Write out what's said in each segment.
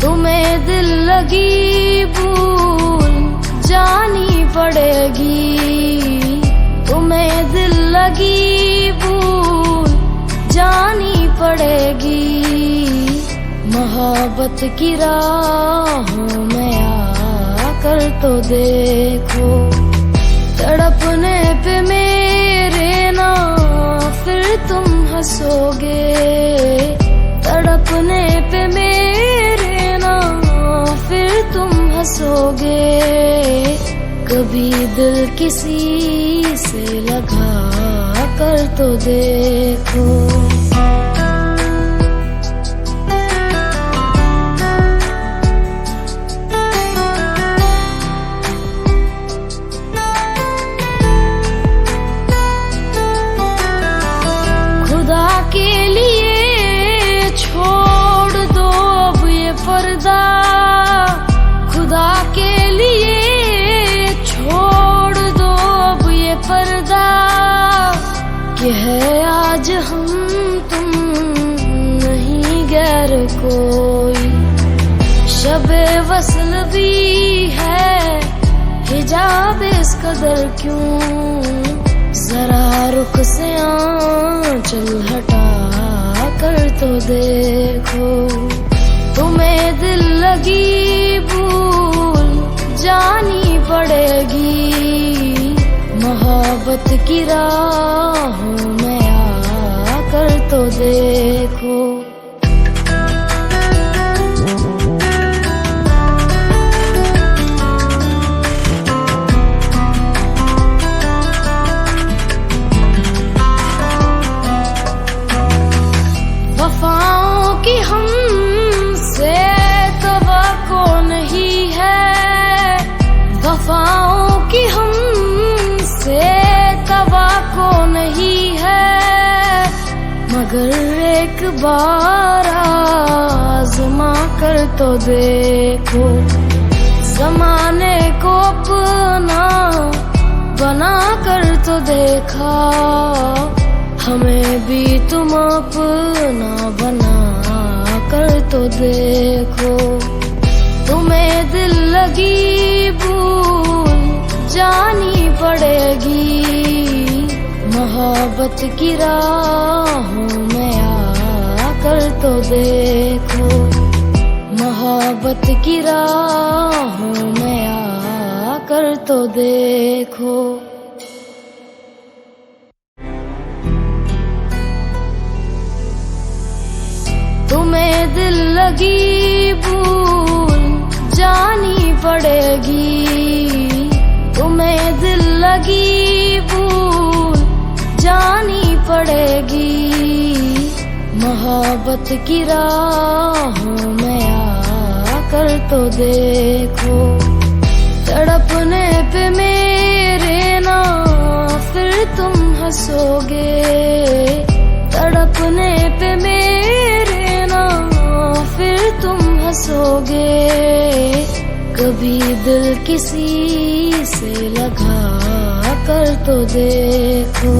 तुम्हें दिल लगी भूल जानी पड़ेगी, तुम्हें दिल लगी भूल जानी पड़ेगी। मोहब्बत की राहों में आकर तो देखो, तड़पने पे मेरे ना फिर तुम हंसोगे, तड़पने पे मेरे ना फिर तुम हंसोगे। कभी दिल किसी से लगा कर तो देखो। के लिए छोड़ दो अब ये पर्दा, खुदा के लिए छोड़ दो अब ये पर्दा। कि है आज हम तुम नहीं गैर कोई, शबे वसल भी है हिजाब इस कदर क्यों। जरा रुख से आंचल हटा कर तो देखो, तुम्हें दिल लगी भूल जानी पड़ेगी। मोहब्बत की राहों में आकर तो देखो। वफाओं की हमसे तवक्को नहीं है, वफाओं की हमसे तवक्को नहीं है। मगर एक बार आज़मा कर तो देखो, ज़माने को अपना बना कर तो देखा। हमें भी तुम अपना बना कर तो देखो, तुम्हें दिल लगी भूल जानी पड़ेगी। मोहब्बत की राहों में आकर तो देखो, मोहब्बत की राहों में आकर तो देखो। तुम्हें दिल लगी भूल जानी पड़ेगी, तुम्हें दिल लगी भूल जानी पड़ेगी। मोहब्बत की राहों में आकर तो देखो, तड़पने पे मेरे ना फिर तुम हंसोगे, तड़पने पे मेरे फिर तुम हंसोगे। कभी दिल किसी से लगा कर तो देखो।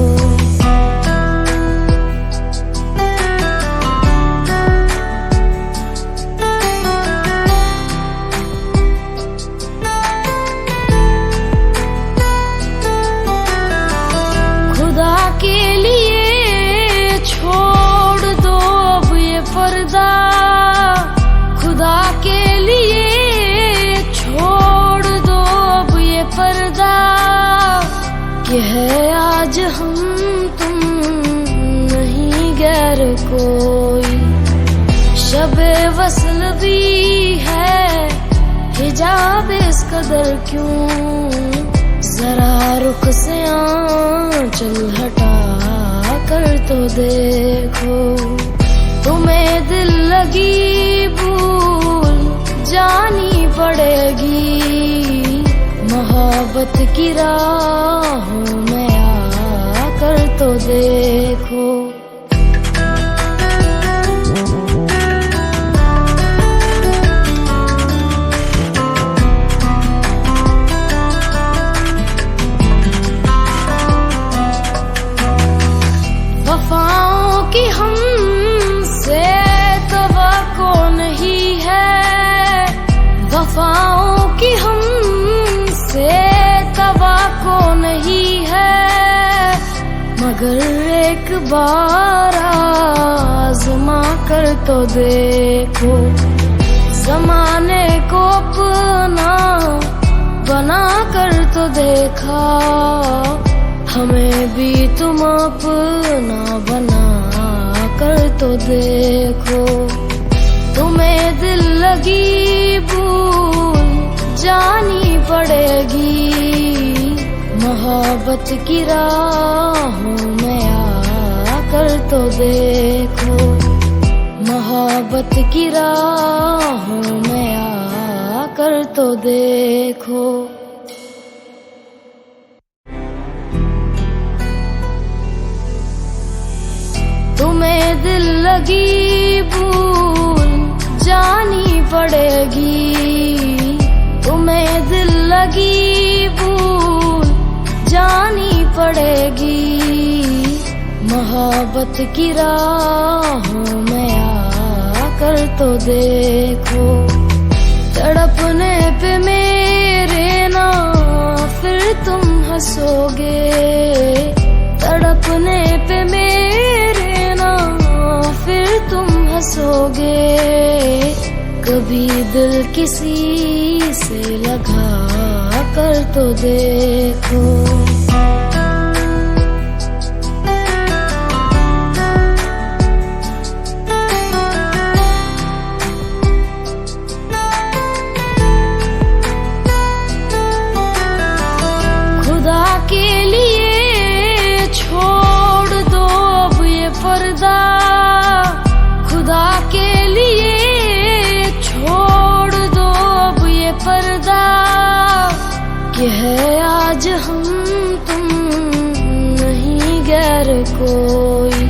खुदा के लिए छोड़ दो अब ये पर्दा, खुदा के लिए छोड़ दो अब ये पर्दा। कि है आज हम तुम नहीं गैर कोई, शबे वसल भी है हिजाब इस कदर क्यों। जरा रुख से आंचल हटा कर तो देखो, तुम्हें दिल लगी भूल जानी पड़ेगी। मोहब्बत की राहों में आकर तो देखो। वफाओं की हमसे तवक्को नहीं है, बार आज़मा कर तो देखो, ज़माने को अपना बना कर तो देखा, हमें भी तुम अपना बना कर तो देखो। तुम्हें दिल लगी भूल जानी पड़ेगी, मोहब्बत की राहों में आकर तो देखो, मोहब्बत की राहों में आकर तो देखो। तुम्हें दिल लगी भूल जानी पड़ेगी, तुम्हें दिल लगी भूल जानी पड़ेगी, मोहब्बत की राहों में आकर तो देखो। तड़पने पे मेरे ना फिर तुम हंसोगे, तड़पने पे मेरे ना फिर तुम हंसोगे, कभी दिल किसी से लगा कर तो देखो। खुदा के लिए छोड़ दो अब ये पर्दा, खुदा के लिए छोड़ दो अब ये पर्दा, कि है आज हम तुम नहीं गैर कोई,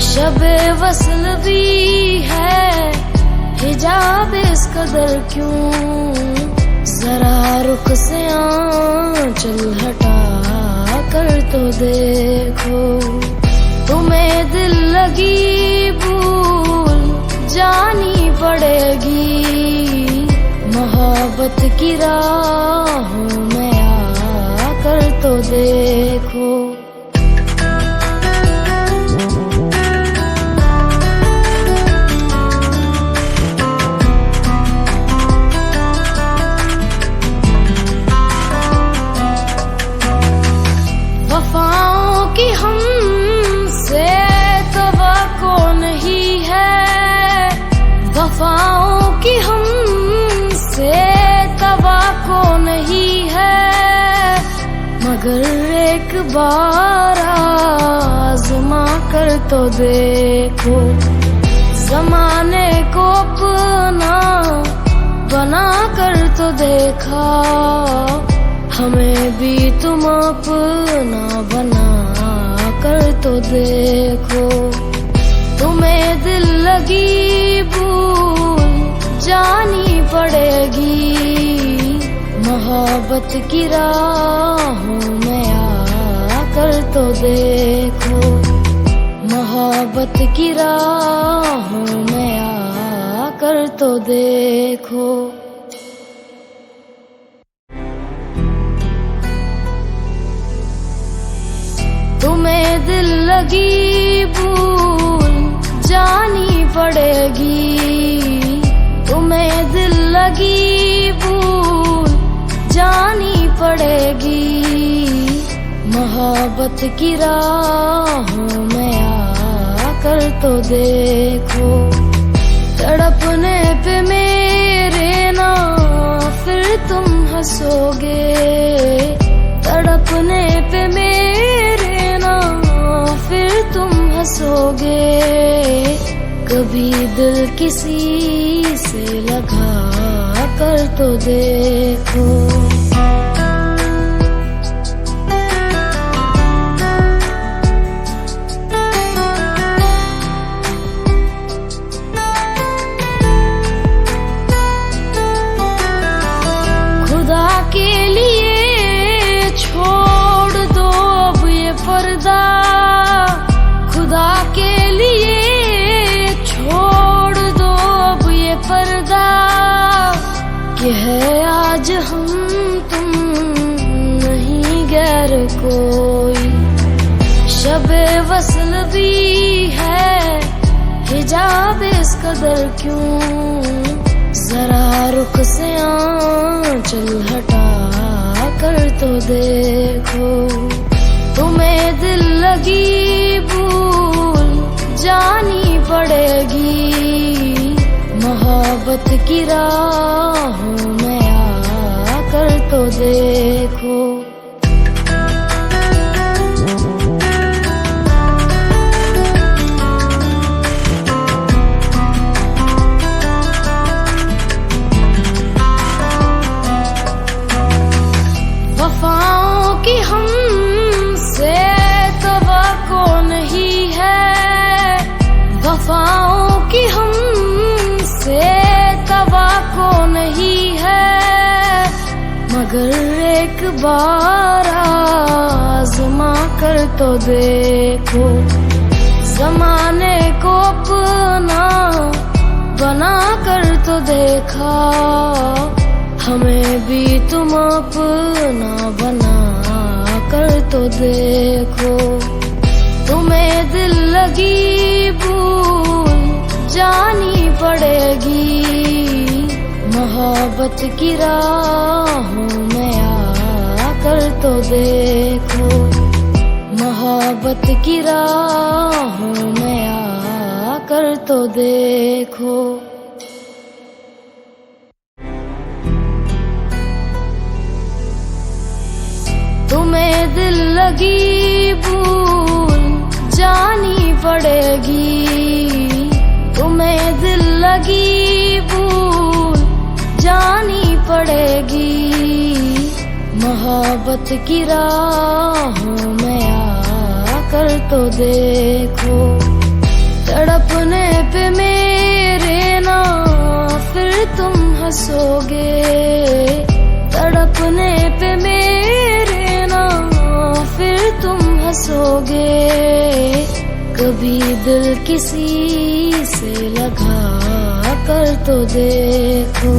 शबे वसल भी है हिजाब इस कदर क्यों, जरा रुख से आंचल हटा कर तो देखो। तुम्हें दिल लगी भूल जानी पड़ेगी, मोहब्बत की राहों में आकर तो देखो। वफाओं की हमसे तवक्को नहीं है, वफाओं की हमसे तवक्को नहीं है, मगर एक बार आज़मा कर तो देखो, ज़माने को अपना बना कर तो देखा, हमें भी तुम अपना बना कर तो देखो। तुम्हें दिल लगी भूल जानी पड़ेगी, मोहब्बत की राहों में आकर तो देखो, मोहब्बत की राहों में आकर तो देखो। तुम्हें दिल लगी भूल जानी पड़ेगी, तुम्हें दिल लगी भूल जानी पड़ेगी, मोहब्बत की राहों में आकर तो देखो। तड़पने पे मेरे ना फिर तुम हंसोगे, तड़पने पे मेरे फिर तुम हंसोगे, कभी दिल किसी से लगा कर तो देखो। खुदा के लिए छोड़ दो अब ये पर्दा, खुदा के लिए छोड़ दो अब ये पर्दा, कि है आज हम तुम कदर क्यों, जरा रुख से आंचल हटा कर तो देखो। तुम्हें दिल लगी भूल जानी पड़ेगी, मोहब्बत की राहों में आकर तो देखो। वफाओं की हमसे तवक्को नहीं है, वफाओं की हमसे तवक्को नहीं है, मगर एक बार आज़मा कर तो देखो। ज़माने को अपना बना कर तो देखा, हमें भी तुम अपना बना कर तो देखो। तुम्हें दिल लगी भूल जानी पड़ेगी, मोहब्बत की राहों में आकर तो देखो। मोहब्बत की राहों में आकर तो देखो। तुम्हें दिल लगी भूल जानी पड़ेगी, तुम्हें दिल लगी भूल जानी पड़ेगी, मोहब्बत की राहों में आकर तो देखो। तड़पने पे मेरे ना फिर तुम हंसोगे, तड़पने पे मेरे फिर तुम हंसोगे। कभी दिल किसी से लगा कर तो देखो।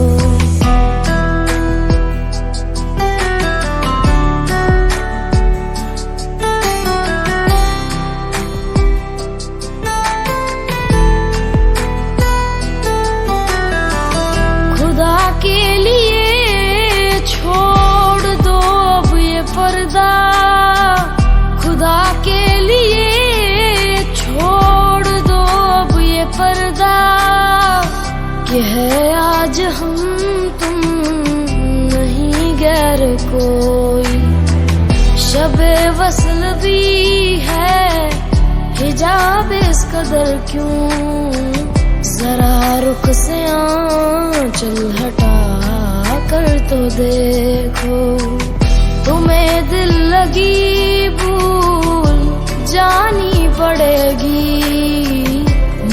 खुदा के लिए छोड़ दो अब ये पर्दा, खुदा के लिए छोड़ दो अब ये पर्दा, कि है आज हम तुम नहीं गैर कोई। शबे वसल भी है हिजाब इस कदर क्यों, जरा रुख से आंचल हटा कर तो देखो। तुम्हें दिल लगी भूल जानी पड़ेगी,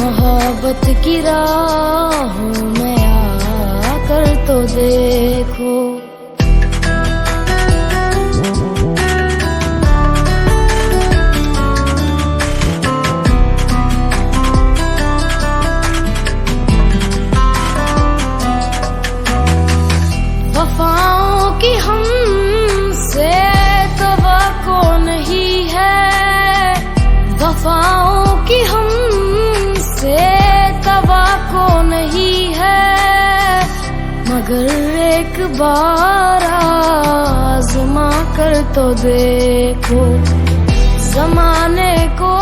मोहब्बत की राहों में आकर तो देखो। वफाओं की हमसे तवक्को नहीं है, वफाओं की हमसे तवक्को नहीं है, मगर एक बार आज़मा कर तो देखो। ज़माने को